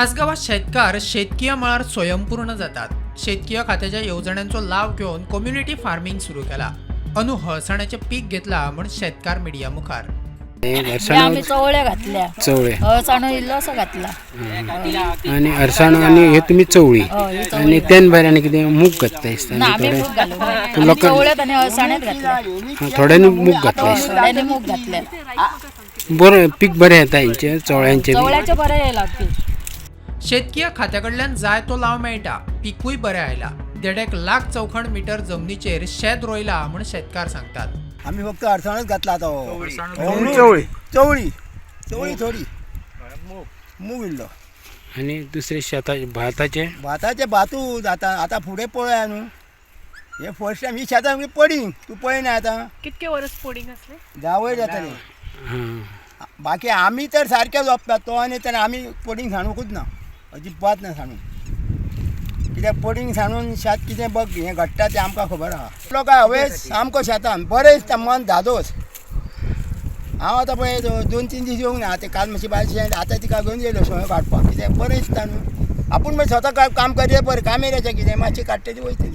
आसगावात शेतकार शेतकीय मळार स्वयंपूर्ण जातात. शेतकीय खात्याच्या योजनांचो लाभ घेऊन कम्युनिटी फार्मिंग सुरू केला. अनु हळसाण्याचे पीक घेतला म्हण शेतकार मीडिया मुखार. आम्ही चवळ्या घातल्या, चवळे हळसाणो इल्लो असो घातला. आणि अरसाण आणि हे तुम्ही चवळी ही चवळी आणि त्यान भायर आणि कितें मूग घातलायस ना आम्ही आणि मूग घालू. लोकां- आम्ही चवळ्यात आणि हळसाण्यात घातल्या. थोड्यांनी मूग घातलायस. थोड्याने मूग घातल्या. बरं पीक बरें येता हेंचे चवळ्यांचे बी. चवळ्याचे बरे येयला पीक. शेतकीय खात्याकडल्यान जाय तो लाव मेळटा. पिकूय बरें आयला. 1.5 लाख चौखण मीटर जमनीचेर शेत रोयला म्हण शेतकार सांगतात. आम्ही फक्त अडचणच घातला आता चवळी चवळी चवळी थोडी मूग इल्लो आणि दुसरे शेताचे भाताचे भातू आता फुडें पळया न्हू. हे फर्स्ट टायम ही शेतां पडींग तूं पळयना आतां कितके वर्स पोडिंग असले? 10 वयर जातली. हां बाकी आमी तर सारके जोपतात तो आनी तर आमी पडींग सांडूकूच ना, अजिबात ना सांडूंक. कित्याक पडींग सांडून शेत कितें बघ हें घडटा तें आमकां खबर आहा. लोक हांवें सामको शेतान बरें दिसता मन धादोस. हांव आतां पळय 2-3 दीस येवंक ना. ते काल मातशी बायशें आतां तिका घेवन येयलो सवय काडपाक. कित्याक बरें दिसता न्हू. आपूण मागीर स्वता काम करया बरें कामेऱ्याचें कितें मातशी काडटली वयतली.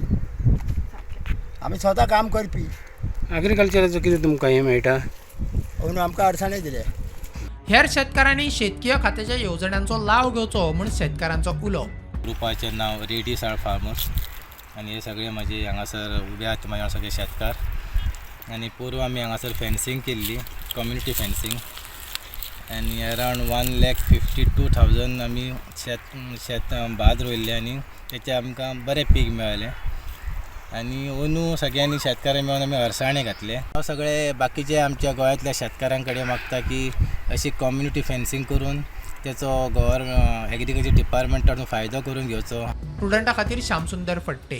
आमी स्वता काम करपी. एग्रीकल्चराचो कितें तुमकां हें मेळटा? म्हणून आमकां अडचणी दिले. हेर शेतकारांनी शेतकीय खात्याच्या योजनांचो लाव घेवचो म्हण शेतकारांचो उलो. ग्रुपाचें नाव रेडी साळ फार्मर्स आणि हे सगळे माझे हांगासर उबे आहात माझे सगळे शेतकार. आणि पूर्व आमी हांगासर फेन्सिंग केल्ली, कम्युनिटी फेन्सिंग. आणि अरावंड 1,52,000 आमी शेत भात रोयल्ले आणि त्याचे आमकां बरें पीक मेळ्ळें. आणि अंदू सगळ्यांनी शेतकारांनी मेळून आमी अळसाणे घातले. हांव सगळे बाकीचे आमच्या गोंयांतल्या शेतकारां कडेन मागता की अशी कम्युनिटी फेन्सिंग करून त्याचो एग्रीकल्चर डिपार्टमेंटान फायदो करून घेवचो. स्टुडंटा खातीर श्यामसुंदर फडटे.